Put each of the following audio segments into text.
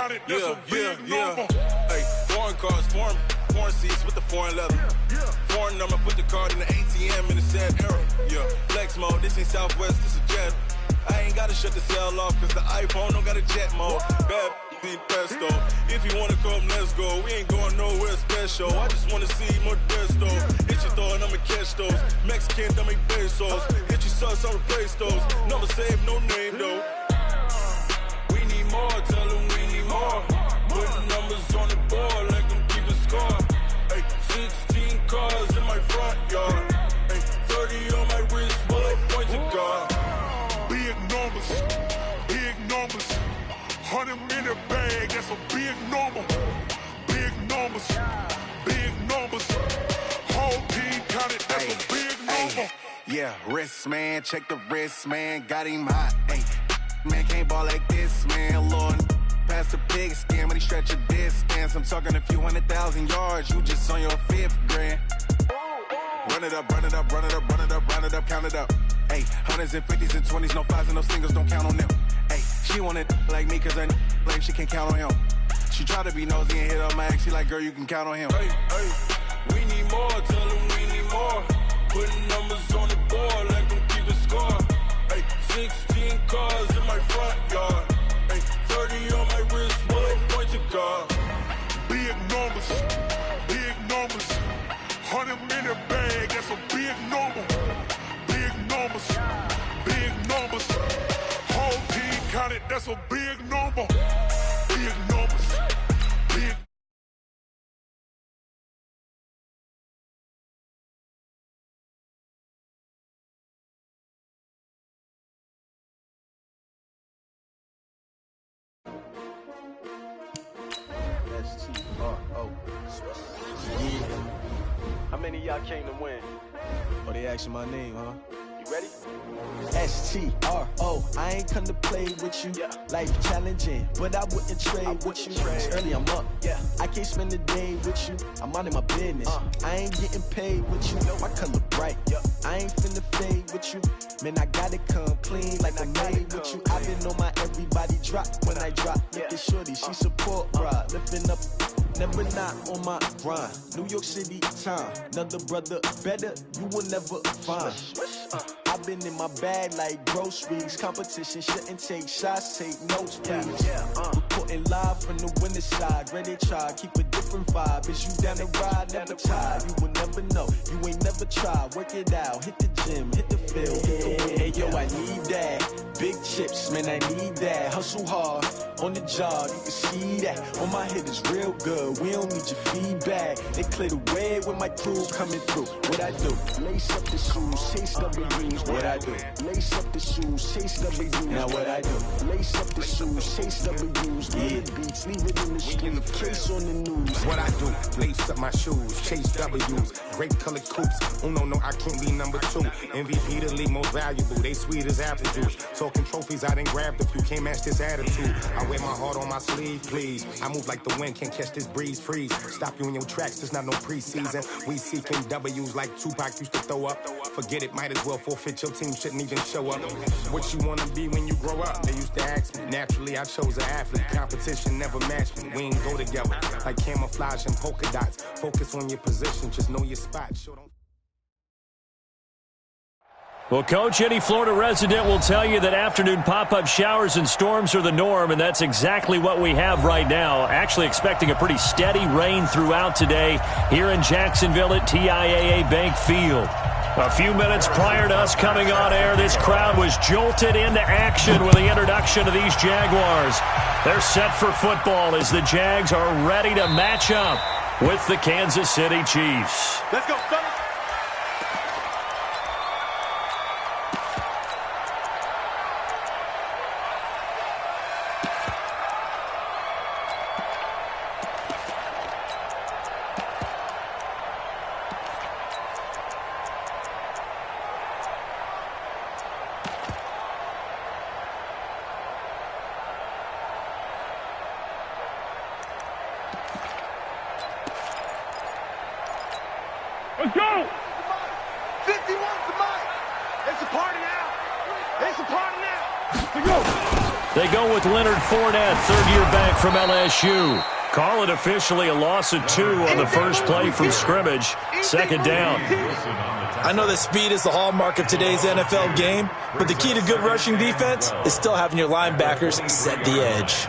counted, that's a big number. Hey, foreign cars, foreign seats with the foreign leather. Foreign number, put the card in the ATM in the sad era. Yeah, flex mode, this ain't Southwest, this is jet. I ain't gotta shut the cell off, cause the iPhone don't got a jet mode. Bad need pesto. If you wanna come, let's go. We ain't going nowhere special. I just wanna see more desto. Hit your throw and I'ma catch those. Mexican, don't make pesos. Hit your sauce, I'll replace those. Number save, no name though. We need more, tell them we need more. Putting numbers on the board, let them keep a score. Hey, 16 cars in my front yard. Hey, 30 on my wrist, bullet points of God. Big numbers, big numbers. 100 minute bag, that's a big number. Big numbers, big numbers. Whole team counted, that's a big number. Yeah, wrist man, check the wrist man, got him hot. Ay, man can't ball like this, man. Lord, past the pig skin when he stretch a distance. I'm talking a few 100,000 yards, you just on your 5th grand. Run it up, run it up, run it up, run it up, run it up, count it up. Ay, hundreds and 50s and 20s, no 5s and no singles, don't count on them. Ay, she want it like me cause her blame, she can't count on him. She try to be nosy and hit up my ex, she like, girl, you can count on him. Hey, we need more, tell them we need more. Putting numbers on the board, let them keep a score. Hey, 16 cars in my front yard. Hey, 30 on my wrist, bullet points of God. Big numbers, big numbers. 100 minute bag, that's a big number. Big numbers, big numbers. Whole team counted, that's a big number. Big numbers, big. S-T-R-O. How many of y'all came to win? Oh, they asking my name, huh? You ready? S-T-R-O. I ain't come to play with you. Yeah. Life challenging, but I wouldn't trade with you. It's early, I'm up. Yeah. I can't spend the day with you. I'm minding my business. I ain't getting paid with you. My color bright. Yeah. I ain't finna fade with you. Man, I gotta come clean like I made with you. I been on my everybody drop when I drop. Look at shorty, she support rod. Lifting up, never not on my grind. New York City time. Another brother better, you will never find. I've been in my bag like groceries. Competition shouldn't take shots, take notes, please. Reporting live from the winter side. Ready to try, keep a different vibe. Is you down the ride, never tired. You will never know, you ain't never tried. Work it out, hit the gym, hit the field, hit the wind. Hey yo, I need that. Big chips, man, I need that. Hustle hard, on the job, you can see that. On my head is real good, we don't need your feedback. They clear the way with my crew coming through. What I do? Lace up the shoes, chase W's. What I do? Lace up the shoes, chase W's. Now what I do? Lace up the shoes, chase W's. Yeah. Beats, leave it in the street, case on the news. What I do? Lace up my shoes, chase W's. Grape colored coops. Uno, no, I can't be number 2. MVP the league most valuable. They sweet as apple juice. Talking trophies, I done grabbed a few. Can't match this attitude. I wear my heart on my sleeve, please. I move like the wind, can't catch this breeze, freeze. Stop you in your tracks, there's not no preseason. We seeking W's like Tupac used to throw up. Forget it, might as well forfeit. Your team shouldn't even show up. What you wanna be when you grow up? They used to ask me. Naturally, I chose an athlete. Competition never matched me. We ain't go together like camouflage and polka dots. Focus on your position, just know your spot. Well, Coach, any Florida resident will tell you that afternoon pop-up showers and storms are the norm, and that's exactly what we have right now. Actually expecting a pretty steady rain throughout today here in Jacksonville at TIAA Bank Field. A few minutes prior to us coming on air, this crowd was jolted into action with the introduction of these Jaguars. They're set for football as the Jags are ready to match up with the Kansas City Chiefs. Let's go, fellas. Let's go! 51 to Mike. It's a party now. It's a party now. Let's go! They go with Leonard Fournette, third-year back from LSU. Call it officially a loss of 2 on the first play from scrimmage. Second down. I know that speed is the hallmark of today's NFL game, but the key to good rushing defense is still having your linebackers set the edge.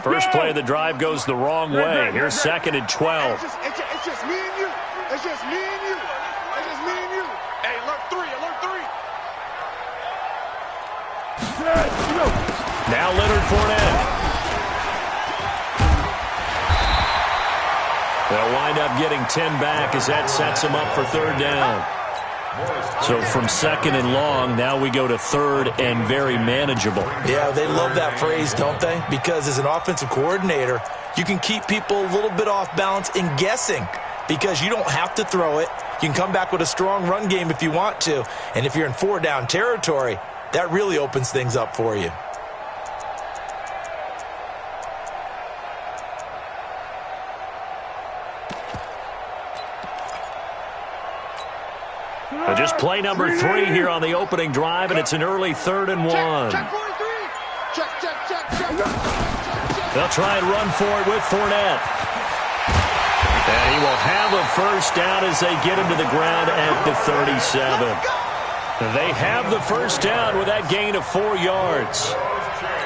First play of the drive goes the wrong way. Here's 2nd and 12. It's just me and you. It's just me and you. It's just me and you. Hey, alert 3, alert 3. Now Leonard Fournette. They'll wind up getting 10 back as that sets them up for third down. So from 2nd and long, now we go to 3rd and very manageable. Yeah, they love that phrase, don't they? Because as an offensive coordinator, you can keep people a little bit off balance in guessing because you don't have to throw it. You can come back with a strong run game if you want to. And if you're in 4-down territory, that really opens things up for you. Just play number 3 here on the opening drive, and it's an early 3rd and 1. They'll try and run for it with Fournette. And he will have a first down as they get him to the ground at the 37. They have the first down with that gain of 4 yards.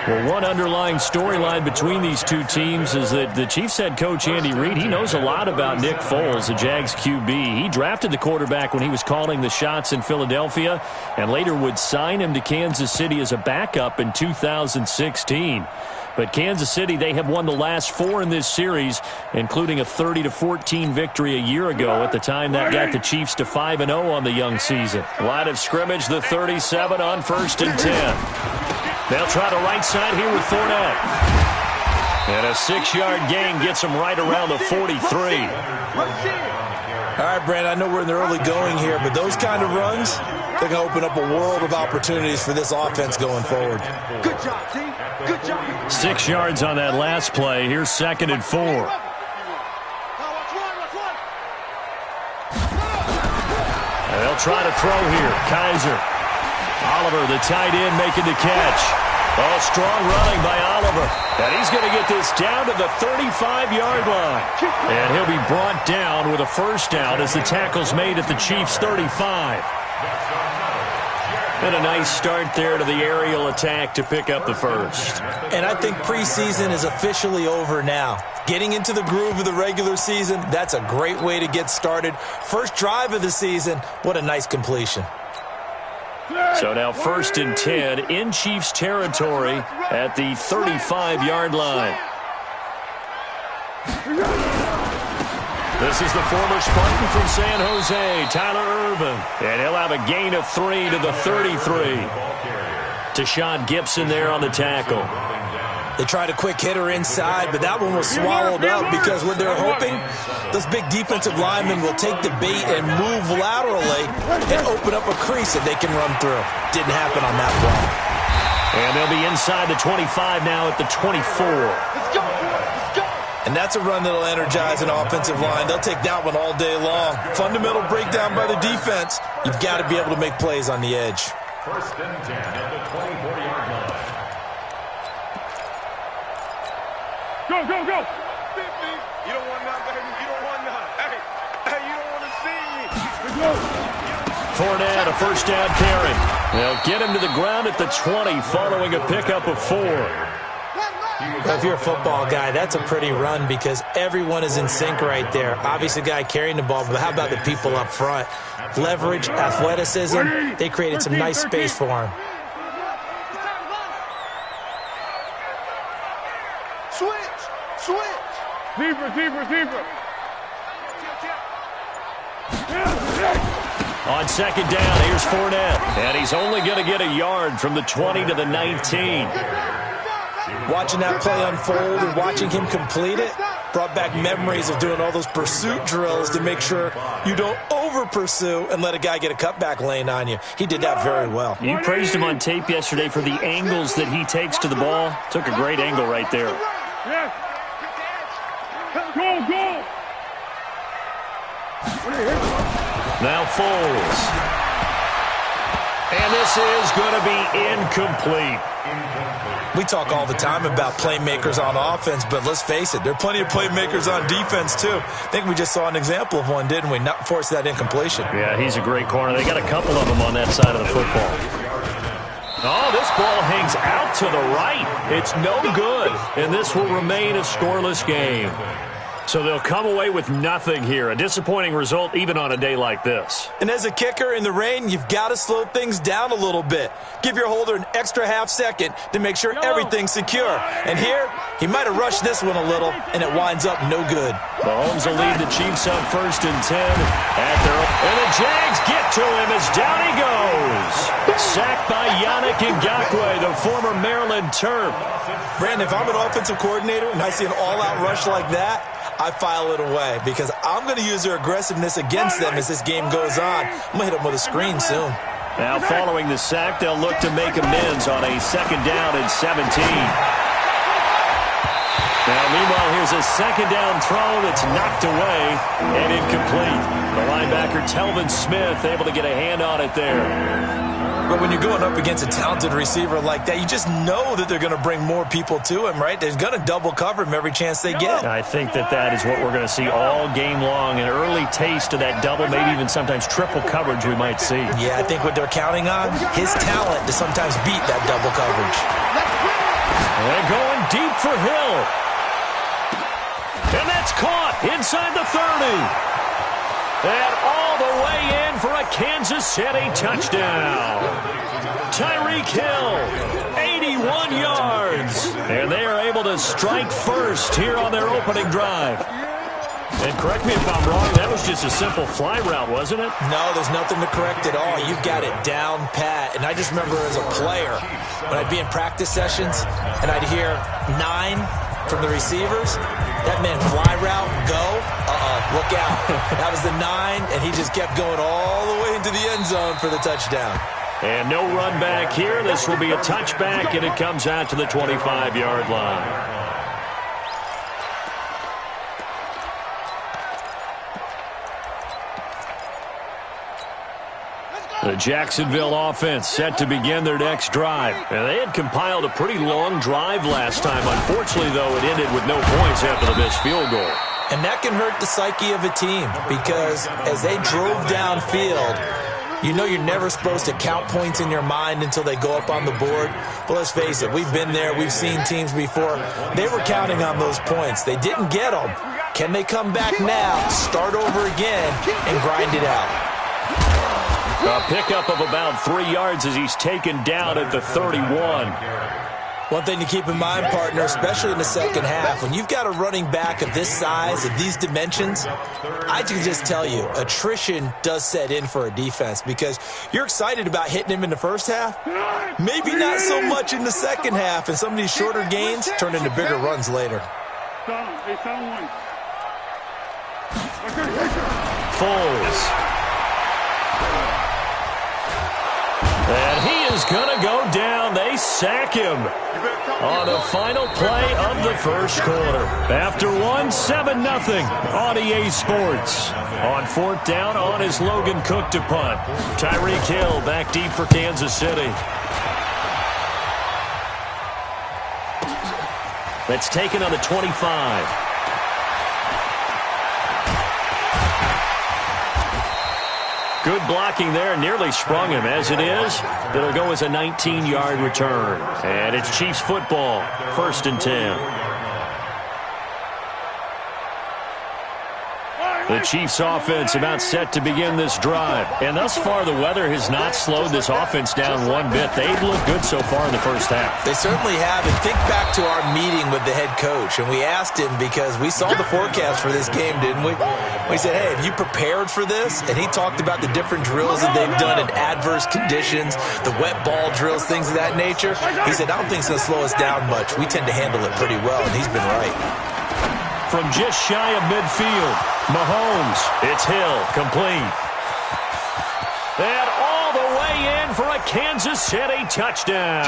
Well, one underlying storyline between these two teams is that the Chiefs head coach Andy Reid, he knows a lot about Nick Foles, the Jags QB. He drafted the quarterback when he was calling the shots in Philadelphia and later would sign him to Kansas City as a backup in 2016. But Kansas City, they have won the last 4 in this series, including a 30-14 victory a year ago. At the time, that got the Chiefs to 5-0 on the young season. Line of scrimmage, the 37 on 1st and 10. They'll try the right side here with Fournette. And a 6-yard gain gets them right around the 43. All right, Brandon, I know we're in the early going here, but those kind of runs, they're going to open up a world of opportunities for this offense going forward. Good job, team. Good job. 6 yards on that last play. Here's 2nd and 4. And they'll try to throw here. Kaiser. Oliver, the tight end, making the catch. Oh, strong running by Oliver. And he's going to get this down to the 35-yard line. And he'll be brought down with a first down as the tackle's made at the Chiefs' 35. And a nice start there to the aerial attack to pick up the first. And I think preseason is officially over now. Getting into the groove of the regular season, that's a great way to get started. First drive of the season, what a nice completion. So now 1st and 10 in Chiefs territory at the 35-yard line. This is the former Spartan from San Jose, Tyler Irvin. And he'll have a gain of 3 to the 33. Tashawn Gibson there on the tackle. They tried a quick hitter inside, but that one was swallowed up because what they're hoping, those big defensive linemen will take the bait and move laterally and open up a crease that they can run through. Didn't happen on that play. And they'll be inside the 25 now at the 24. Let's go. Let's go. And that's a run that'll energize an offensive line. They'll take that one all day long. Fundamental breakdown by the defense. You've got to be able to make plays on the edge. 1st and 10 at the 24-yard line. Go, go, go. 50. You don't want none, baby. You don't want none. Hey, you don't want to see me. Let's go. Fournette, a first down carry. They'll get him to the ground at the 20 following a pickup of 4. If you're a football guy, that's a pretty run because everyone is in sync right there. Obviously, the guy carrying the ball, but how about the people up front? Leverage, athleticism, they created some nice space for him. Switch. Deeper. On 2nd down, here's Fournette. And he's only going to get a yard from the 20 to the 19. Watching that play unfold and watching him complete it brought back memories of doing all those pursuit drills to make sure you don't over-pursue and let a guy get a cutback lane on you. He did that very well. You praised him on tape yesterday for the angles that he takes to the ball. Took a great angle right there. Go. Now Foles. And this is going to be incomplete. We talk all the time about playmakers on offense, but let's face it, there are plenty of playmakers on defense, too. I think we just saw an example of one, didn't we? Not force that incompletion. Yeah, he's a great corner. They got a couple of them on that side of the football. Oh, this ball hangs out to the right. It's no good, and this will remain a scoreless game. So they'll come away with nothing here. A disappointing result even on a day like this. And as a kicker in the rain, you've got to slow things down a little bit. Give your holder an extra half second to make sure everything's secure. And here, he might have rushed this one a little, and it winds up no good. Mahomes will lead the Chiefs up 1st and 10. And the Jags get to him as down he goes. Sacked by Yannick Ngakoue, the former Maryland Terp. Brandon, if I'm an offensive coordinator and I see an all-out rush like that, I file it away because I'm going to use their aggressiveness against them as this game goes on. I'm going to hit them with a screen soon. Now following the sack, they'll look to make amends on a 2nd down and 17. Now meanwhile, here's a 2nd down throw that's knocked away and incomplete. The linebacker Telvin Smith able to get a hand on it there. But when you're going up against a talented receiver like that, you just know that they're going to bring more people to him, right? They're going to double cover him every chance they get. I think that is what we're going to see all game long. An early taste of that double, maybe even sometimes triple coverage we might see. Yeah, I think what they're counting on, his talent to sometimes beat that double coverage. They're going deep for Hill. And that's caught inside the 30. And all the way in for a Kansas City touchdown. Tyreek Hill, 81 yards. And they are able to strike first here on their opening drive. And correct me if I'm wrong, that was just a simple fly route, wasn't it? No, there's nothing to correct at all. You've got it down pat. And I just remember as a player, when I'd be in practice sessions, and I'd hear 9 from the receivers, that meant fly route, go, look out. That was the 9, and he just kept going all the way into the end zone for the touchdown. And no run back here. This will be a touchback, and it comes out to the 25-yard line. The Jacksonville offense set to begin their next drive. And they had compiled a pretty long drive last time. Unfortunately, though, it ended with no points after the missed field goal. And that can hurt the psyche of a team because as they drove downfield, you know you're never supposed to count points in your mind until they go up on the board. But let's face it, we've been there. We've seen teams before. They were counting on those points. They didn't get them. Can they come back now, start over again, and grind it out? A pickup of about 3 yards as he's taken down at the 31. One thing to keep in mind, partner, especially in the second half, when you've got a running back of this size, of these dimensions, I can just tell you, attrition does set in for a defense because you're excited about hitting him in the first half, maybe not so much in the second half, and some of these shorter gains turn into bigger runs later. Foles. And he is going to go down. They sack him on the final play of the first quarter. After 7-0 on EA Sports. On 4th down on his Logan Cook to punt. Tyreek Hill back deep for Kansas City. That's taken on the 25. Good blocking there, nearly sprung him. As it is, it'll go as a 19-yard return. And it's Chiefs football, 1st and 10. The Chiefs offense about set to begin this drive. And thus far, the weather has not slowed this offense down one bit. They've looked good so far in the first half. They certainly have. And think back to our meeting with the head coach. And we asked him because we saw the forecast for this game, didn't we? We said, hey, have you prepared for this? And he talked about the different drills that they've done in adverse conditions, the wet ball drills, things of that nature. He said, I don't think it's going to slow us down much. We tend to handle it pretty well, and he's been right. From just shy of midfield, Mahomes, it's Hill, complete. And all the way in for a Kansas City touchdown.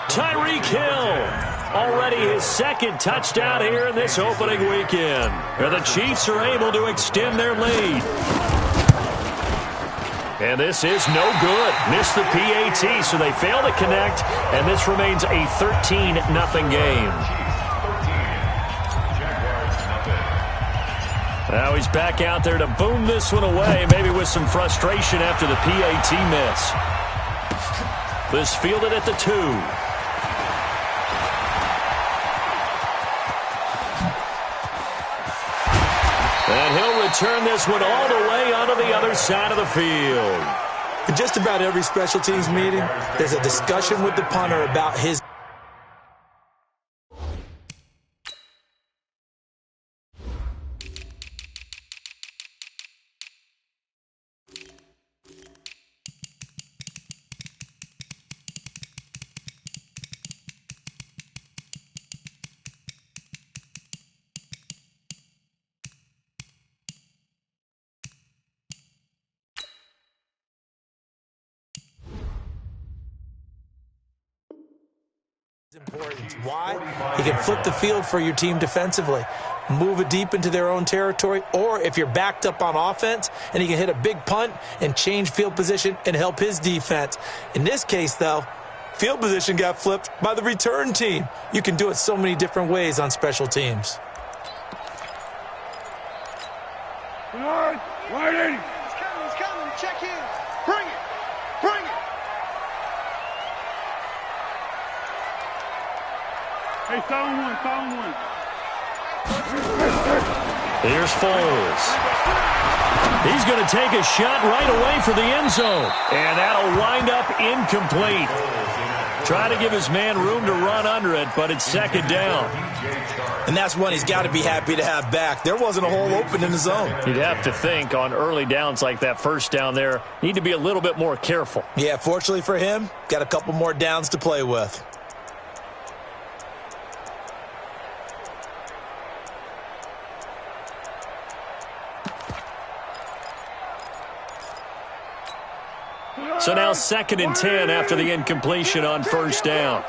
Tyreek Hill, already his 2nd touchdown here in this opening weekend. And the Chiefs are able to extend their lead. And this is no good. Missed the PAT, so they fail to connect, and this remains a 13-0 game. Now he's back out there to boom this one away, maybe with some frustration after the PAT miss. This fielded at the 2. And he'll return this one all the way onto the other side of the field. In just about every special teams meeting, there's a discussion with the punter about his... important. Why? He can flip the field for your team defensively, move it deep into their own territory, or if you're backed up on offense, and he can hit a big punt and change field position and help his defense. In this case, though, field position got flipped by the return team. You can do it so many different ways on special teams. Right in. He's coming. Check in. Bring it. Hey, foul one. Here's Foles. He's going to take a shot right away for the end zone. And that'll wind up incomplete. Try to give his man room to run under it, but it's second down. And that's one he's got to be happy to have back. There wasn't a hole open in the zone. You'd have to think on early downs like that first down there, need to be a little bit more careful. Yeah, fortunately for him, got a couple more downs to play with. So now 2nd and 10 after the incompletion on first down.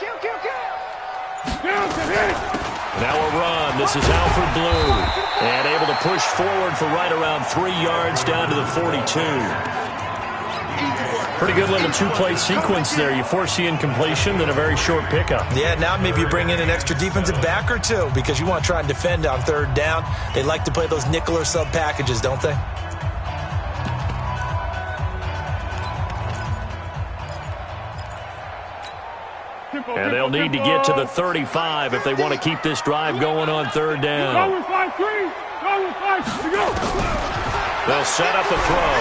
Now a run. This is Alfred Blue. And able to push forward for right around 3 yards down to the 42. Pretty good little two-play sequence there. You force the incompletion, then a very short pickup. Yeah, now maybe you bring in an extra defensive back or two because you want to try and defend on third down. They like to play those nickel or sub packages, don't they? And they'll need to get to the 35 if they want to keep this drive going on third down. They'll set up a throw.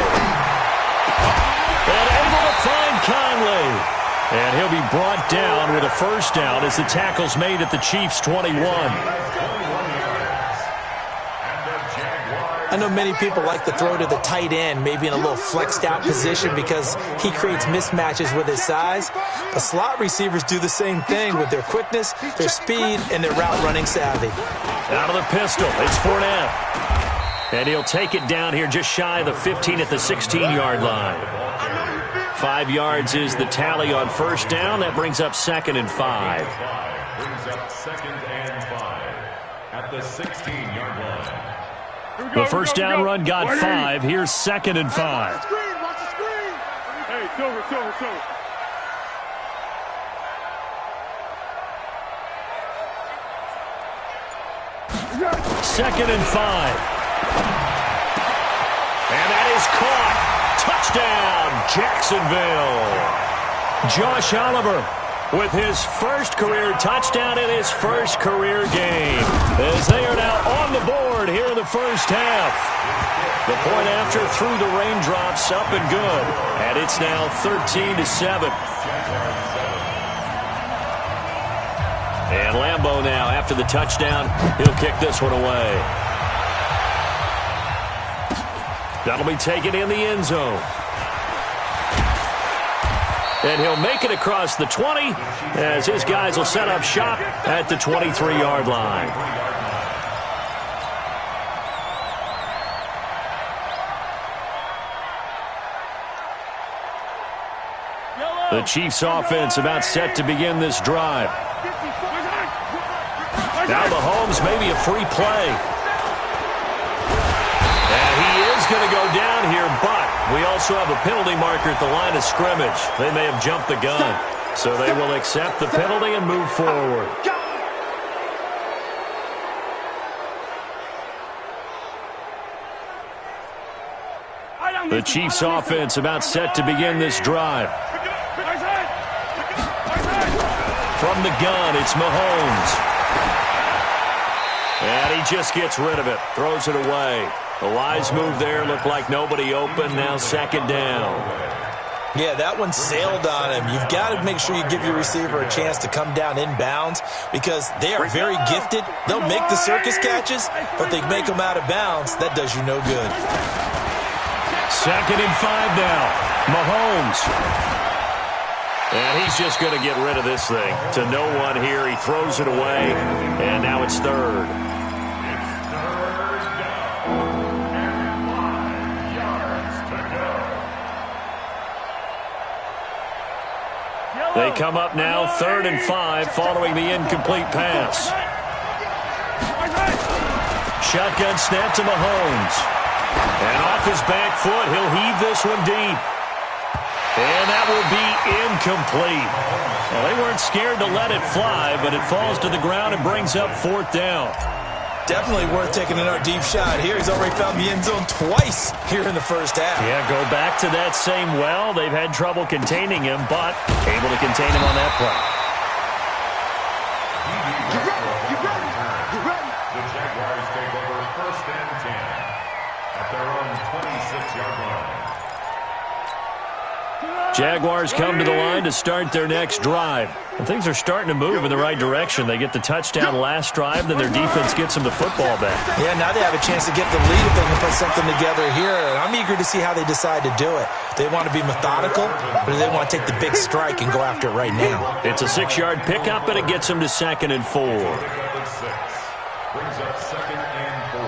And able to find Conley. And he'll be brought down with a first down as the tackle's made at the Chiefs' 21. I know many people like to throw to the tight end, maybe in a little flexed out position because he creates mismatches with his size. But slot receivers do the same thing with their quickness, their speed, and their route running savvy. Out of the pistol, it's Fournette. And he'll take it down here just shy of the 15 at the 16-yard line. 5 yards is the tally on first down. That brings up 2nd and 5. Brings up 2nd and 5 at the 16-yard line. The first down run got 5. Here's 2nd and 5. Watch the screen. Hey, Silver. 2nd and 5. And that is caught. Touchdown, Jacksonville. Josh Oliver with his first career touchdown in his first career game. As they are now on the board here in the first half. The point after through the raindrops, up and good. And it's now 13-7. And Lambeau now, after the touchdown, he'll kick this one away. That'll be taken in the end zone. And he'll make it across the 20 as his guys will set up shop at the 23-yard line. The Chiefs offense about set to begin this drive. Now Mahomes, maybe a free play. And he is going to go down here, but We also have a penalty marker at the line of scrimmage. They may have jumped the gun. So they will accept the penalty and move forward. The Chiefs offense about set to begin this drive. From the gun, it's Mahomes. And he just gets rid of it, throws it away. A wise move there, looked like nobody open, now second down. Yeah, that one sailed on him. You've got to make sure you give your receiver a chance to come down inbounds because they are very gifted. They'll make the circus catches, but they make them out of bounds. That does you no good. 2nd and 5 now. Mahomes. And he's just going to get rid of this thing. To no one here. He throws it away, and now it's 3rd. They come up now 3rd and 5 following the incomplete pass. Shotgun snap to Mahomes. And off his back foot, he'll heave this one deep. And that will be incomplete. Well, they weren't scared to let it fly, but it falls to the ground and brings up 4th down. Definitely worth taking another deep shot here. He's already found the end zone twice here in the first half. Yeah, go back to that same well. They've had trouble containing him, but able to contain him on that play. The Jaguars take over 1st and 10 at their own 26-yard line. Jaguars come to the line to start their next drive. And things are starting to move in the right direction. They get the touchdown last drive, then their defense gets them the football back. Yeah, now they have a chance to get the lead if they can put something together here. And I'm eager to see how they decide to do it. They want to be methodical, or do they want to take the big strike and go after it right now? It's a 6-yard pickup, and it gets them to 2nd and 4. Brings up 2nd and 4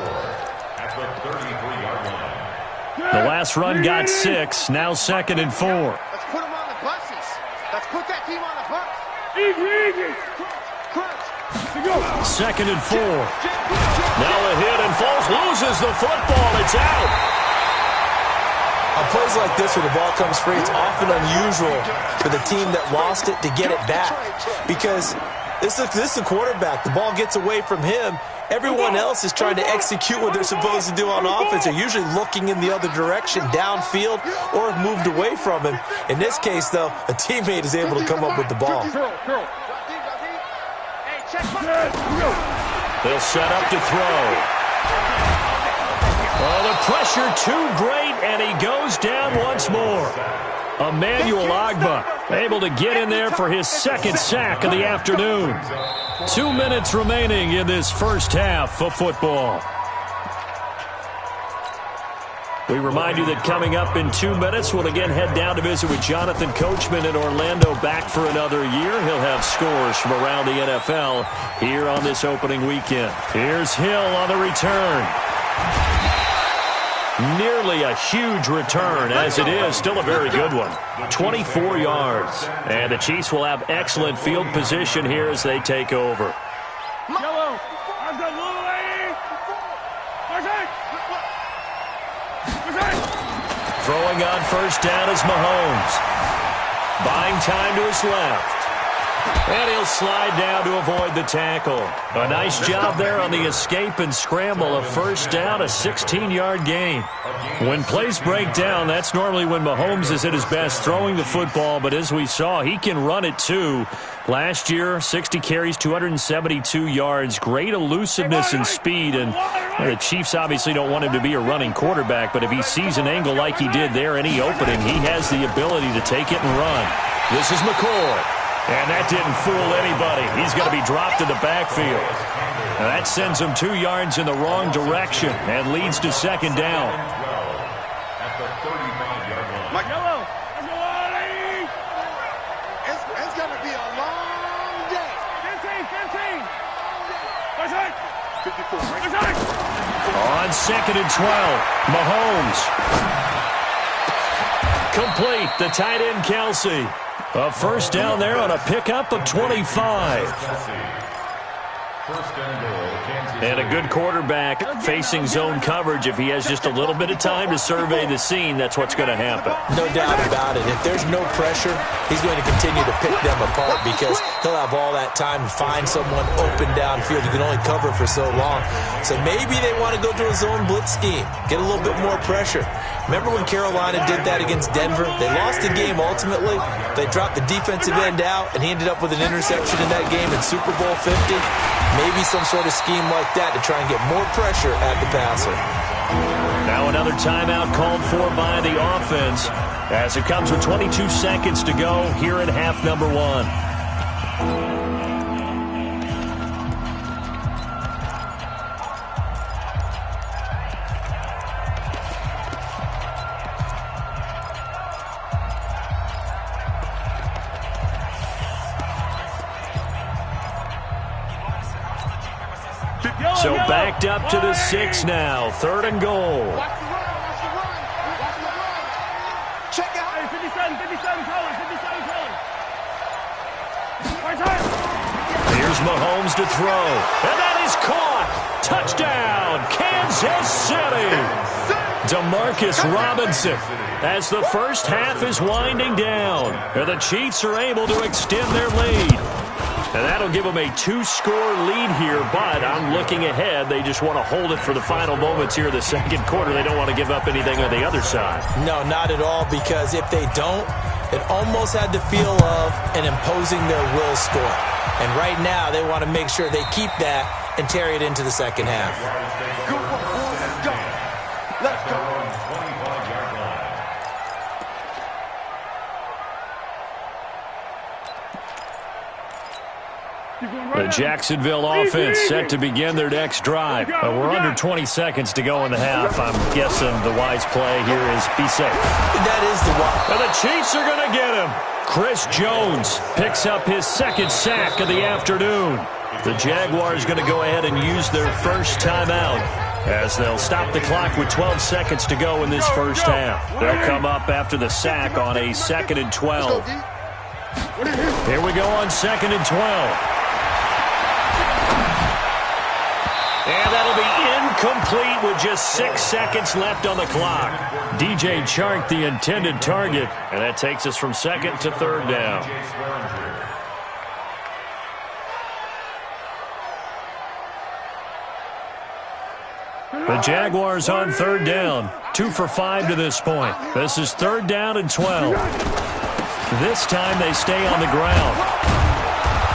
at the 33-yard line. The last run got 6, now 2nd and 4. Let's put them on the buses. Let's put that team on the bus. Easy. 2nd and 4. Now a hit and Foles loses the football. It's out. On plays like this where the ball comes free, it's often unusual for the team that lost it to get it back because this is the quarterback. The ball gets away from him. Everyone else is trying to execute what they're supposed to do on offense. They're usually looking in the other direction, downfield, or have moved away from him. In this case, though, a teammate is able to come up with the ball. They'll set up to throw. Oh, the pressure too great, and he goes down once more. Emmanuel Ogbah able to get in there for his 2nd sack of the afternoon. 2 minutes remaining in this first half of football. We remind you that coming up in 2 minutes, we'll again head down to visit with Jonathan Coachman in Orlando, back for another year. He'll have scores from around the NFL here on this opening weekend. Here's Hill on the return. Nearly a huge return, as it is still a very good one. 24 yards. And the Chiefs will have excellent field position here as they take over. Throwing on first down is Mahomes. Buying time to his left. And he'll slide down to avoid the tackle. A nice job there on the escape and scramble. A first down, a 16-yard gain. When plays break down, that's normally when Mahomes is at his best throwing the football. But as we saw, he can run it too. Last year, 60 carries, 272 yards. Great elusiveness and speed. And the Chiefs obviously don't want him to be a running quarterback. But if he sees an angle like he did there, any opening, he has the ability to take it and run. This is McCoy. And that didn't fool anybody. He's going to be dropped in the backfield. And that sends him 2 yards in the wrong direction and leads to 2nd down. At the 35-yard line. It's going to be a long day. 54. On 2nd and 12, Mahomes. Complete. The tight end, Kelsey. A first down there on a pickup of 25. First and goal, Kansas City. And a good quarterback facing zone coverage. If he has just a little bit of time to survey the scene, that's what's going to happen. No doubt about it. If there's no pressure, he's going to continue to pick them apart because he'll have all that time to find someone open downfield. You can only cover for so long. So maybe they want to go to a zone blitz scheme, get a little bit more pressure. Remember when Carolina did that against Denver? They lost the game ultimately. They dropped the defensive end out, and he ended up with an interception in that game in Super Bowl 50. Maybe some sort of scheme like that to try and get more pressure at the passer. Now another timeout called for by the offense as it comes with 22 seconds to go here in half number 1. So backed up to the 6 now. 3rd and goal. Check out. 57 colors. Here's Mahomes to throw. And that is caught. Touchdown, Kansas City. Demarcus Robinson as the first half is winding down. And the Chiefs are able to extend their lead. And that'll give them a 2-score lead here, but I'm looking ahead. They just want to hold it for the final moments here of the second quarter. They don't want to give up anything on the other side. No, not at all, because if they don't, it almost had the feel of an imposing their will score. And right now, they want to make sure they keep that and carry it into the second half. Go, go. Let's go. The Jacksonville offense set to begin their next drive. We're under 20 seconds to go in the half. I'm guessing the wise play here is be safe. That is the wise. And the Chiefs are going to get him. Chris Jones picks up his second sack of the afternoon. The Jaguars going to go ahead and use their first timeout as they'll stop the clock with 12 seconds to go in this first half. They'll come up after the sack on a 2nd and 12. Here we go on 2nd and 12. And that'll be incomplete with just 6 seconds left on the clock. DJ Chark, the intended target. And that takes us from 2nd to 3rd down. The Jaguars on 3rd down. 2 for 5 to this point. This is 3rd down and 12. This time they stay on the ground.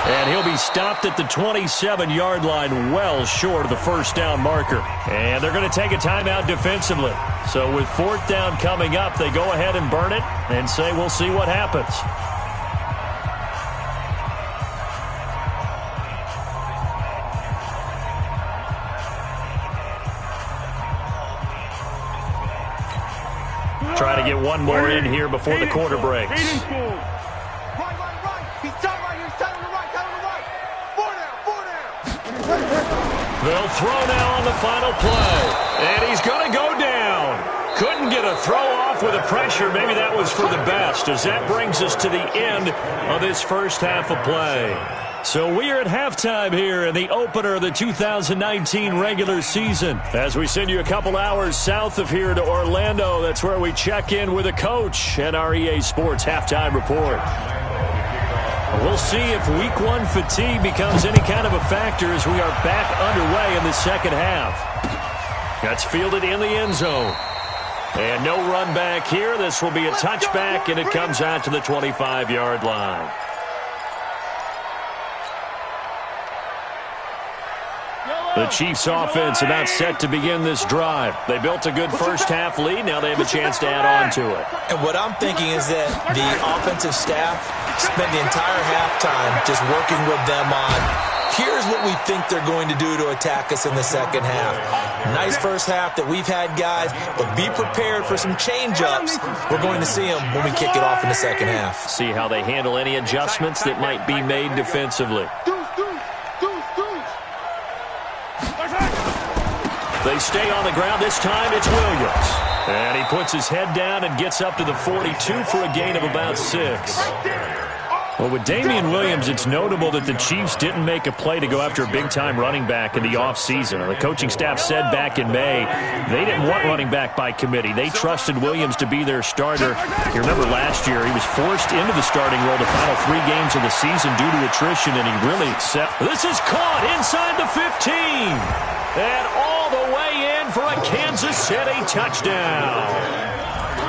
And he'll be stopped at the 27-yard line, well short of the first down marker. And they're going to take a timeout defensively. So with 4th down coming up, they go ahead and burn it and say we'll see what happens. Try to get one more in here before the quarter breaks. Right. He's tight right here. He's tight on the right. Tight on the right. 4 down. They'll throw now on the final play. And he's going to go down. Couldn't get a throw off with the pressure. Maybe that was for the best, as that brings us to the end of this first half of play. So we are at halftime here in the opener of the 2019 regular season. As we send you a couple hours south of here to Orlando, that's where we check in with a coach and our EA Sports halftime report. We'll see if Week 1 fatigue becomes any kind of a factor as we are back underway in the second half. That's fielded in the end zone. And no run back here. This will be a touchback, and it comes out to the 25-yard line. The Chiefs offense about set to begin this drive. They built a good first half lead. Now they have a chance to add on to it. And what I'm thinking is that the offensive staff spent the entire halftime just working with them on, here's what we think they're going to do to attack us in the second half. Nice first half that we've had, guys, but be prepared for some change-ups. We're going to see them when we kick it off in the second half. See how they handle any adjustments that might be made defensively. They stay on the ground. This time it's Williams. And he puts his head down and gets up to the 42 for a gain of about 6. Well, with Damian Williams, it's notable that the Chiefs didn't make a play to go after a big-time running back in the offseason. The coaching staff said back in May they didn't want running back by committee. They trusted Williams to be their starter. You remember last year he was forced into the starting role the final 3 games of the season due to attrition, and he really accepted. This is caught inside the 15. And all the way in for a Kansas City touchdown.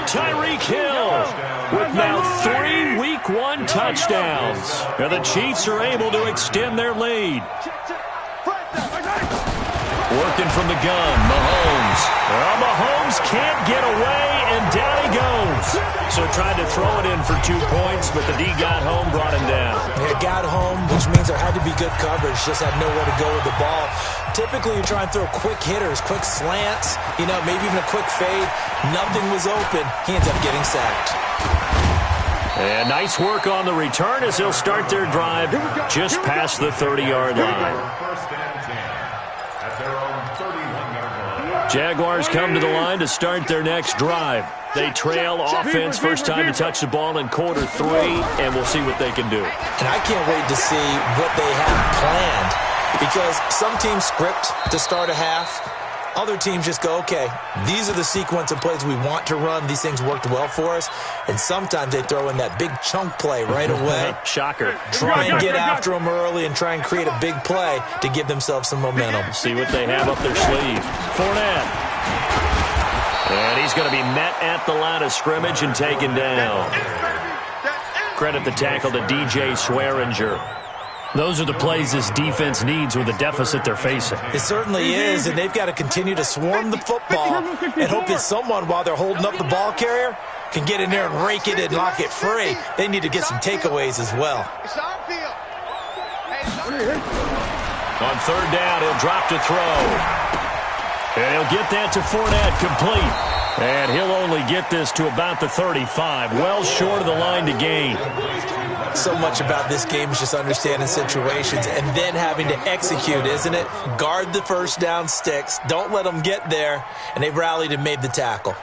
Tyreek Hill with now 3 Week 1 touchdowns. And the Chiefs are able to extend their lead. Working from the gun, Mahomes. Well, Mahomes can't get away, and down he goes. So tried to throw it in for 2 points, but the D got home, brought him down. Yeah, got home, which means there had to be good coverage. Just had nowhere to go with the ball. Typically, you try and throw quick hitters, quick slants, maybe even a quick fade. Nothing was open. He ends up getting sacked. And nice work on the return as they'll start their drive just past the 30-yard line. Jaguars come to the line to start their next drive. They trail offense, first time to touch the ball in quarter 3, and we'll see what they can do. And I can't wait to see what they have planned, because some teams script to start a half. Other teams just go, okay, these are the sequence of plays we want to run. These things worked well for us. And sometimes they throw in that big chunk play right away. Shocker. Try and get after them early and try and create a big play to give themselves some momentum. See what they have up their sleeve. Fournette. And he's going to be met at the line of scrimmage and taken down. Credit the tackle to DJ Swearinger. Those are the plays this defense needs with the deficit they're facing. It certainly is, and they've got to continue to swarm the football and hope that someone, while they're holding up the ball carrier, can get in there and rake it and knock it free. They need to get some takeaways as well. On third down, he'll drop to throw. And he'll get that to Fournette, complete. And he'll only get this to about the 35, well short of the line to gain. So much about this game is just understanding situations and then having to execute, isn't it? Guard the first down sticks. Don't let them get there. And they've rallied and made the tackle.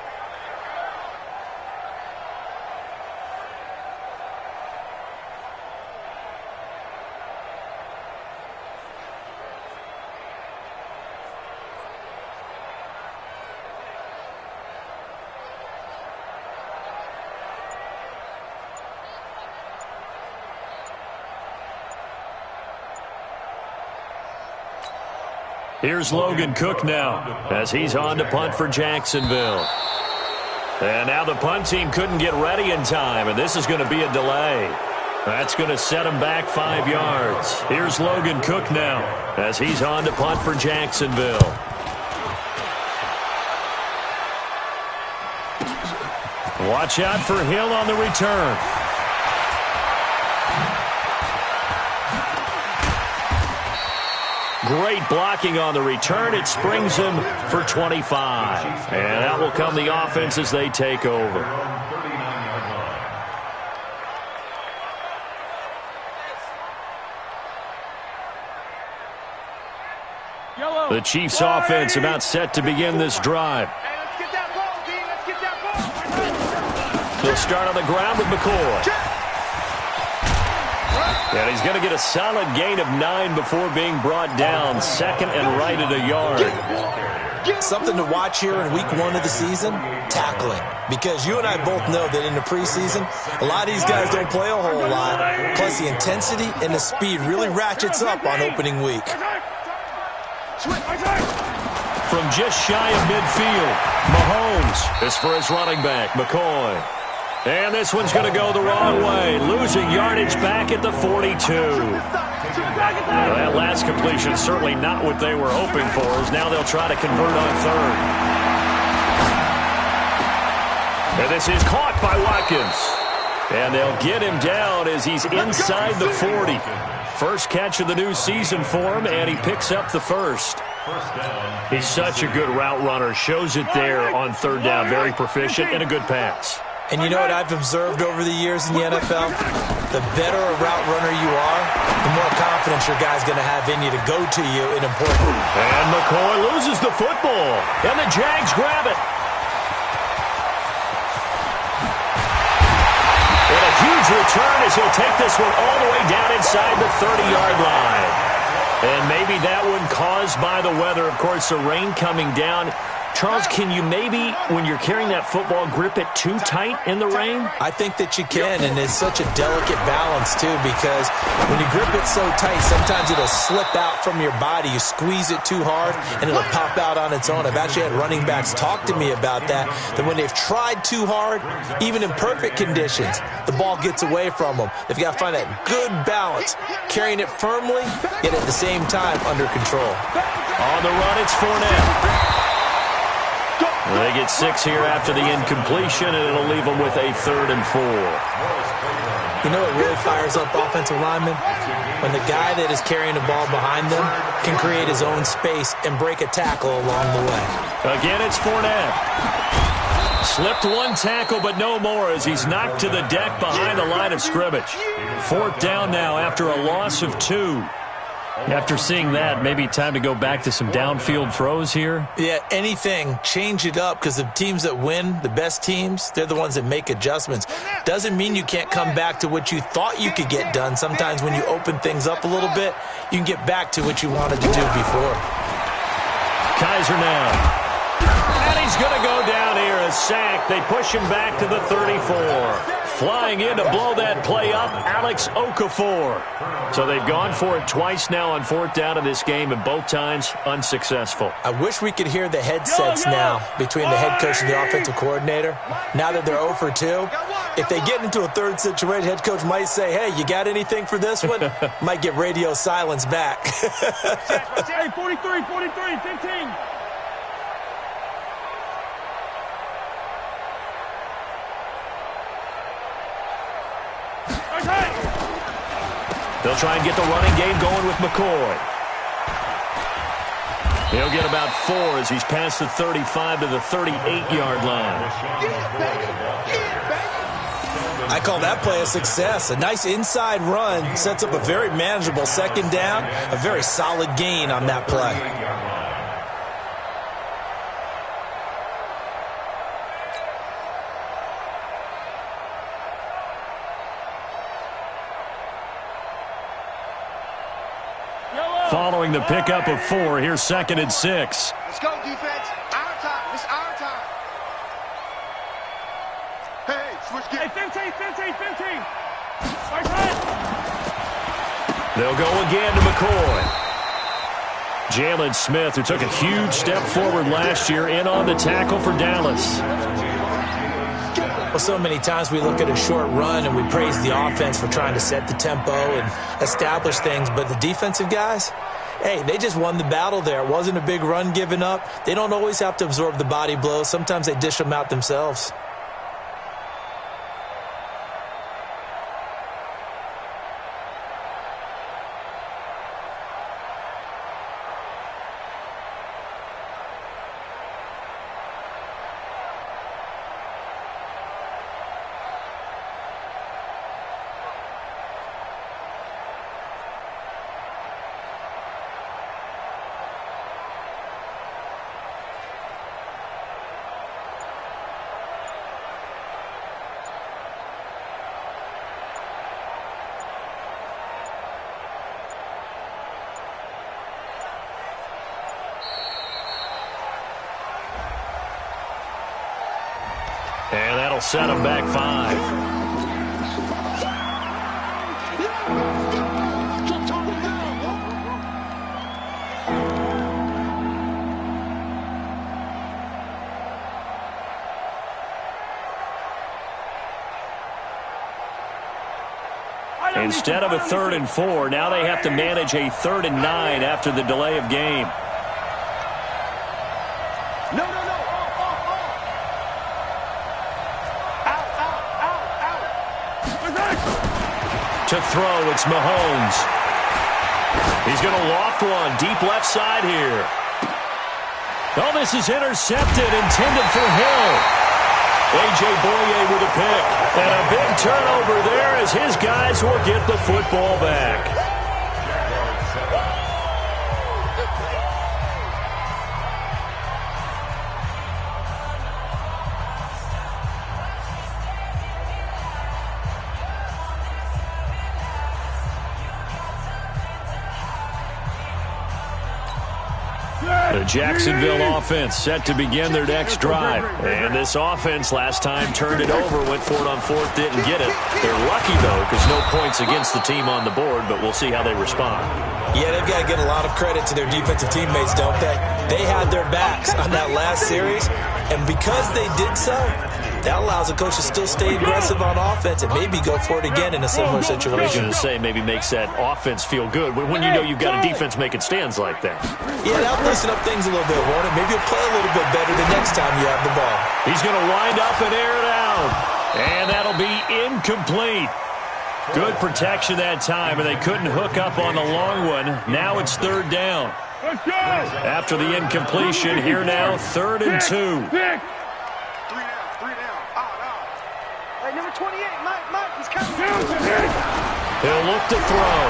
Here's Logan Cook now as he's on to punt for Jacksonville. And now the punt team couldn't get ready in time, and this is going to be a delay. That's going to set him back 5 yards. Here's Logan Cook now as he's on to punt for Jacksonville. Watch out for Hill on the return. Great blocking on the return. It springs him for 25. And that will come the offense as they take over. The Chiefs offense about set to begin this drive. They'll start on the ground with McCoy. And he's going to get a solid gain of 9 before being brought down. Second and right at a yard. Something to watch here in week 1 of the season, tackling. Because you and I both know that in the preseason, a lot of these guys don't play a whole lot. Plus the intensity and the speed really ratchets up on opening week. From just shy of midfield, Mahomes is for his running back, McCoy. And this one's going to go the wrong way, losing yardage back at the 42. That last completion certainly not what they were hoping for, as now they'll try to convert on third. And this is caught by Watkins. And they'll get him down as he's inside the 40. First catch of the new season for him, and he picks up the first. He's such a good route runner. Shows it there on third down. Very proficient and a good pass. And you know what I've observed over the years in the NFL? The better a route runner you are, the more confidence your guy's going to have in you to go to you in important. And McCoy loses the football. And the Jags grab it. And a huge his return as he'll take this one all the way down inside the 30-yard line. And maybe that one caused by the weather. Of course, the rain coming down. Charles, can you maybe, when you're carrying that football, grip it too tight in the rain? I think that you can, and it's such a delicate balance, too, because when you grip it so tight, sometimes it'll slip out from your body. You squeeze it too hard, and it'll pop out on its own. I've actually had running backs talk to me about that when they've tried too hard, even in perfect conditions, the ball gets away from them. They've got to find that good balance, carrying it firmly, yet at the same time under control. On the run, it's Fournette. They get 6 here after the incompletion, and it'll leave them with a 3rd and 4. You know what really fires up offensive linemen? When the guy that is carrying the ball behind them can create his own space and break a tackle along the way. Again, it's Fournette. Slipped one tackle, but no more as he's knocked to the deck behind the line of scrimmage. 4th down now after a loss of 2. After seeing that, maybe time to go back to some downfield throws here? Yeah, anything. Change it up because the teams that win, the best teams, they're the ones that make adjustments. Doesn't mean you can't come back to what you thought you could get done. Sometimes when you open things up a little bit, you can get back to what you wanted to do before. Kaiser now. And he's going to go down here, a sack. They push him back to the 34. Flying in to blow that play up, Alex Okafor. So they've gone for it twice now on 4th down in this game, and both times unsuccessful. I wish we could hear the headsets now between the head coach and the offensive coordinator. Now that they're 0 for 2, if they get into a third situation, head coach might say, hey, you got anything for this one? Might get radio silence back. Hey, 43, 15. They'll try and get the running game going with McCoy. He'll get about 4 as he's past the 35 to the 38-yard line. I call that play a success. A nice inside run sets up a very manageable 2nd down, a very solid gain on that play. Following the pickup of 4, here's 2nd and 6. Let's go, defense. Our time. It's our time. Hey, switch gears. Hey, 15. Right side. They'll go again to McCoy. Jalen Smith, who took a huge step forward last year, in on the tackle for Dallas. Well, so many times we look at a short run and we praise the offense for trying to set the tempo and establish things, but the defensive guys, hey, they just won the battle there. It wasn't a big run given up. They don't always have to absorb the body blows. Sometimes they dish them out themselves. And that'll set them back 5. Instead of a 3rd and 4, now they have to manage a 3rd and 9 after the delay of game. To throw, it's Mahomes. He's going to loft one deep left side here. Oh, this is intercepted, intended for Hill. A.J. Boye with a pick. And a big turnover there as his guys will get the football back. The Jacksonville offense set to begin their next drive. And this offense last time turned it over, went for it on fourth, didn't get it. They're lucky, though, because no points against the team on the board, but we'll see how they respond. Yeah, they've got to give a lot of credit to their defensive teammates, don't they? They had their backs on that last series, and because they did so, that allows the coach to still stay aggressive on offense and maybe go for it again in a similar situation. I was going to say maybe makes that offense feel good when you know you've got a defense making stands like that. Yeah, that'll loosen up things a little bit, won't it? Maybe you'll play a little bit better the next time you have the ball. He's going to wind up and air it out, and that'll be incomplete. Good protection that time, and they couldn't hook up on the long one. Now it's third down. After the incompletion, here now, 3rd and 2. Number 28, Mike, he's coming. He'll look to throw.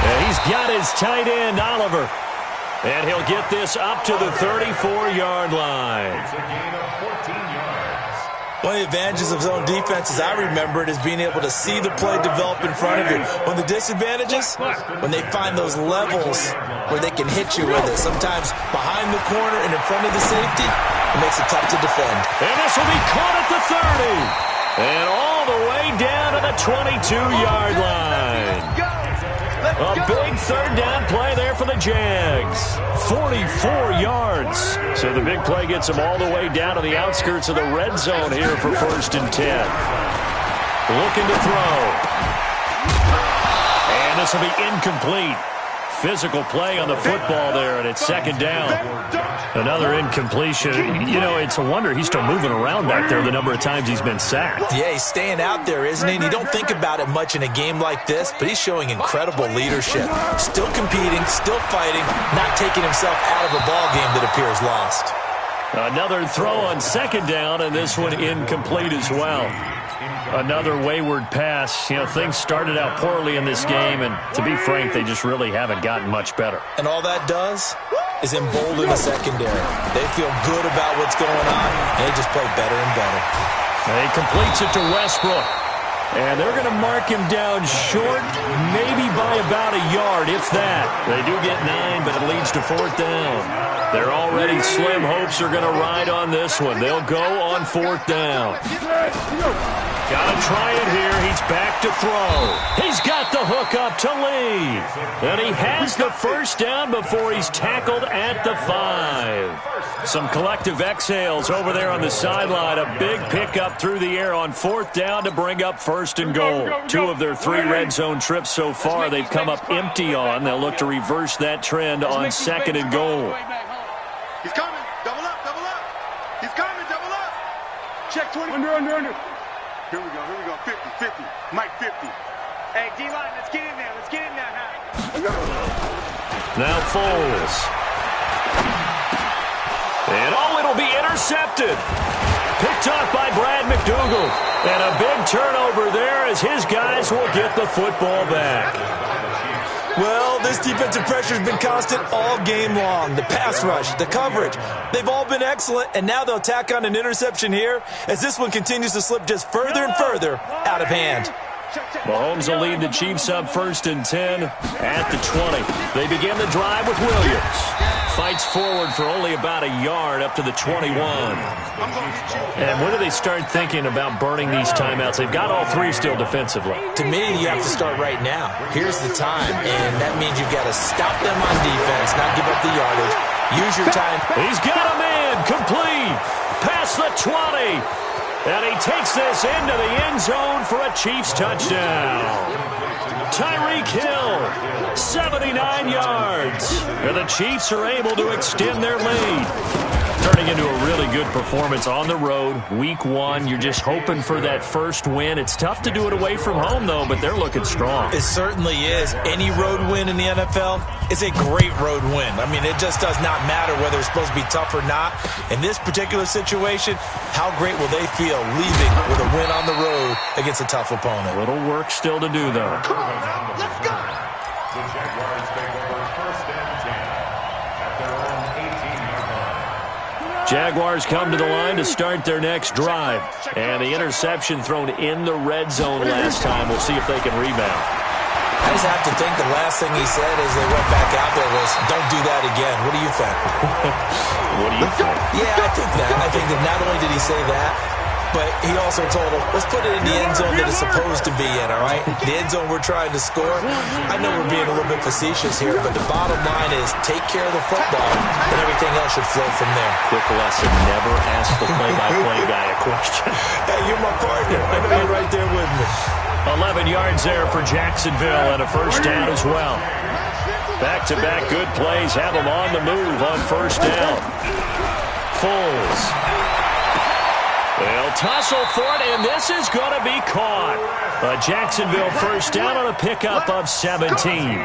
And he's got his tight end, Oliver. And he'll get this up to the 34-yard line. It's a gain of 14 yards. One of the advantages of zone defense, as I remember it, is being able to see the play develop in front of you. One of the disadvantages, when they find those levels where they can hit you with it. Sometimes behind the corner and in front of the safety, it makes it tough to defend. And this will be caught at the 30. And all the way down to the 22-yard line. A big third down play there for the Jags. 44 yards. So the big play gets them all the way down to the outskirts of the red zone here for 1st and 10. Looking to throw. And this will be incomplete. Physical play on the football there, and it's 2nd down. Another incompletion. You know, it's a wonder he's still moving around back there the number of times he's been sacked. Yeah, he's staying out there, isn't he? And you don't think about it much in a game like this, but he's showing incredible leadership. Still competing, still fighting, not taking himself out of a ball game that appears lost. Another throw on 2nd down, and this one incomplete as well. Another wayward pass. You know, things started out poorly in this game, and to be frank, they just really haven't gotten much better. And all that does is embolden the secondary. They feel good about what's going on, and they just play better and better. And he completes it to Westbrook. And they're going to mark him down short, maybe by about a yard, if that. They do get 9, but it leads to 4th down. Their already slim hopes are going to ride on this one. They'll go on 4th down. Got to try it here. He's back to throw. He's got the hook up to Lee. And he has the 1st down before he's tackled at the 5. Some collective exhales over there on the sideline. A big pickup through the air on 4th down to bring up 1st and goal. 2 of their 3 red zone trips so far they've come up empty on. They'll look to reverse that trend on 2nd and goal. He's coming. Double up. He's coming. Double up. Check 20. Under. Here we go. 50. Mike 50. Hey, D-line, let's get in there. Now Foles. And it'll be intercepted. Picked off by Brad McDougal. And a big turnover there as his guys will get the football back. Well, this defensive pressure has been constant all game long. The pass rush, the coverage, they've all been excellent, and now they'll tack on an interception here as this one continues to slip just further and further out of hand. Mahomes will lead the Chiefs up 1st and 10 at the 20. They begin the drive with Williams. Fights forward for only about a yard up to the 21. And when do they start thinking about burning these timeouts? They've got all 3 still defensively. To me, you have to start right now. Here's the time, and that means you've got to stop them on defense, not give up the yardage. Use your time. He's got a man complete. Past the 20. And he takes this into the end zone for a Chiefs touchdown. Tyreek Hill, 79 yards. And the Chiefs are able to extend their lead. Turning into a really good performance on the road. Week 1, you're just hoping for that first win. It's tough to do it away from home, though, but they're looking strong. It certainly is. Any road win in the NFL is a great road win. I mean, it just does not matter whether it's supposed to be tough or not. In this particular situation, how great will they feel leaving with a win on the road against a tough opponent? A little work still to do, though. Come on now, let's go. The Jaguars take over 1st and 10 at their own 18-yard line. Jaguars come to the line to start their next drive. And the interception thrown in the red zone last time. We'll see if they can rebound. I just have to think the last thing he said as they went back out there was, don't do that again. What do you think? What do you think? Yeah, I think that. I think that not only did he say that, but he also told him, let's put it in the end zone that it's supposed to be in, all right? The end zone we're trying to score. I know we're being a little bit facetious here, but the bottom line is take care of the football, and everything else should flow from there. Quick lesson, never ask the play-by-play guy a question. Hey, you're my partner. I know you're right there with me. 11 yards there for Jacksonville and a first down as well. Back-to-back good plays have them on the move on first down. Foles. They'll tussle for it, and this is going to be caught. A Jacksonville first down on a pickup of 17.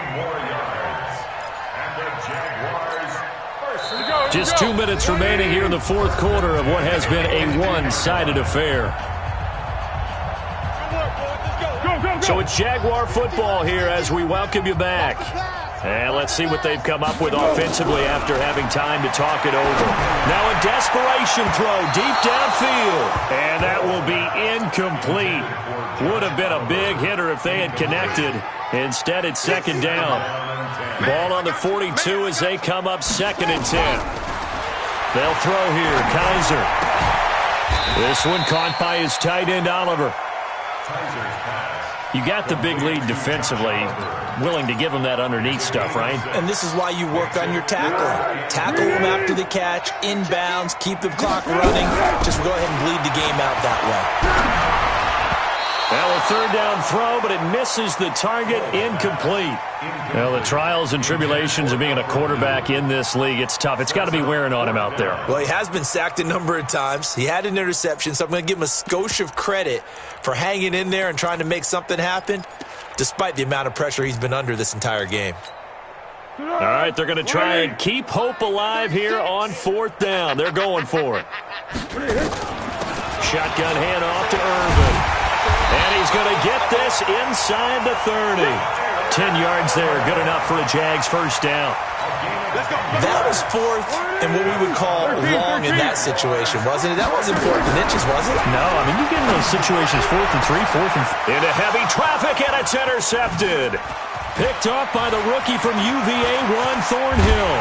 Just 2 minutes remaining here in the fourth quarter of what has been a one-sided affair. So it's Jaguar football here as we welcome you back. And let's see what they've come up with offensively after having time to talk it over. Now a desperation throw deep downfield. And that will be incomplete. Would have been a big hitter if they had connected. Instead, it's second down. Ball on the 42 as they come up 2nd and 10. They'll throw here. Kaiser. This one caught by his tight end, Oliver. You got the big lead defensively, willing to give them that underneath stuff, right? And this is why you work on your tackling. Tackle them after the catch, inbounds, keep the clock running. Just go ahead and bleed the game out that way. Well, a third down throw, but it misses the target, incomplete. Well, the trials and tribulations of being a quarterback in this league, it's tough. It's got to be wearing on him out there. Well, he has been sacked a number of times. He had an interception, so I'm going to give him a skosh of credit for hanging in there and trying to make something happen, despite the amount of pressure he's been under this entire game. All right, they're going to try and keep hope alive here on 4th down. They're going for it. Shotgun handoff to Irvin. And he's going to get this inside the 30. 10 yards there, good enough for a Jags first down. That was 4th and what we would call long in that situation, wasn't it? That wasn't 4th and inches, was it? No, I mean, you get in those situations 4th and 3, 4th and... Into heavy traffic, and it's intercepted. Picked off by the rookie from UVA, Ron Thornhill.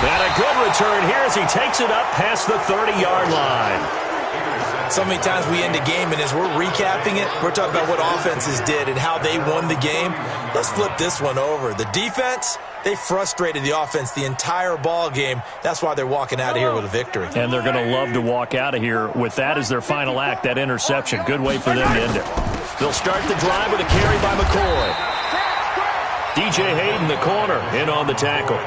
And a good return here as he takes it up past the 30-yard line. So many times we end a game, and as we're recapping it, we're talking about what offenses did and how they won the game. Let's flip this one over. The defense, they frustrated the offense the entire ball game. That's why they're walking out of here with a victory. And they're going to love to walk out of here with that as their final act, that interception. Good way for them to end it. They'll start the drive with a carry by McCoy. DJ Hayden, the corner, in on the tackle.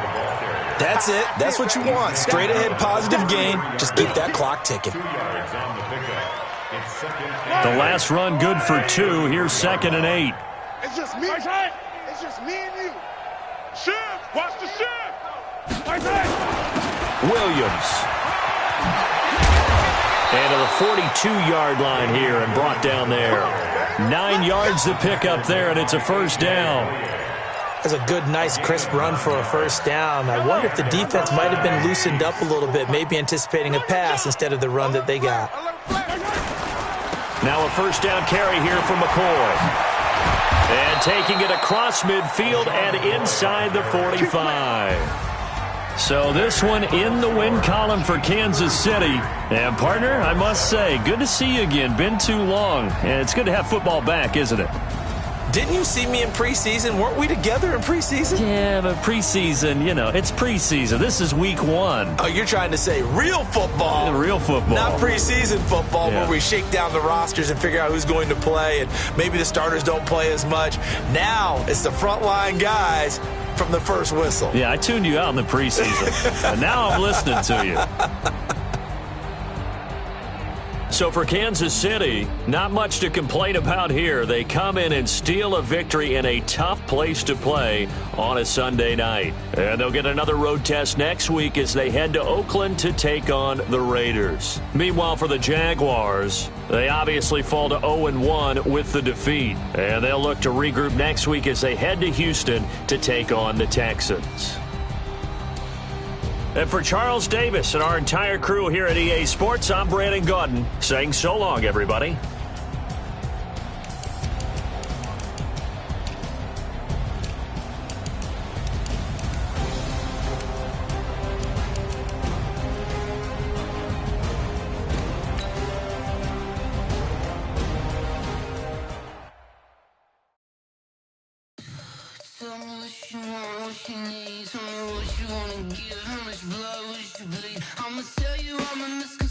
That's it. That's what you want. Straight ahead, positive gain. Just keep that clock ticking. The last run good for 2. Here's 2nd and 8. It's just me. It's just me and you. Shift. Watch the shift. Williams. And to the 42-yard line here and brought down there. 9 yards to pick up there, and it's a first down. That's a good, nice, crisp run for a first down. I wonder if the defense might have been loosened up a little bit, maybe anticipating a pass instead of the run that they got. Now a first down carry here from McCoy. And taking it across midfield and inside the 45. So this one in the win column for Kansas City. And, partner, I must say, good to see you again. Been too long. And it's good to have football back, isn't it? Didn't you see me in preseason? Weren't we together in preseason? Yeah, but preseason, you know, it's preseason. This is week 1. Oh, you're trying to say real football. Real football. Not preseason football where we shake down the rosters and figure out who's going to play, and maybe the starters don't play as much. Now it's the frontline guys from the first whistle. Yeah, I tuned you out in the preseason, and now I'm listening to you. So for Kansas City, not much to complain about here. They come in and steal a victory in a tough place to play on a Sunday night. And they'll get another road test next week as they head to Oakland to take on the Raiders. Meanwhile, for the Jaguars, they obviously fall to 0-1 with the defeat. And they'll look to regroup next week as they head to Houston to take on the Texans. And for Charles Davis and our entire crew here at EA Sports, I'm Brandon Gaudin saying so long, everybody. Tell me what you want, what you need. Tell me what you wanna give, how much blood would you bleed? I'ma tell you I'm in the sky.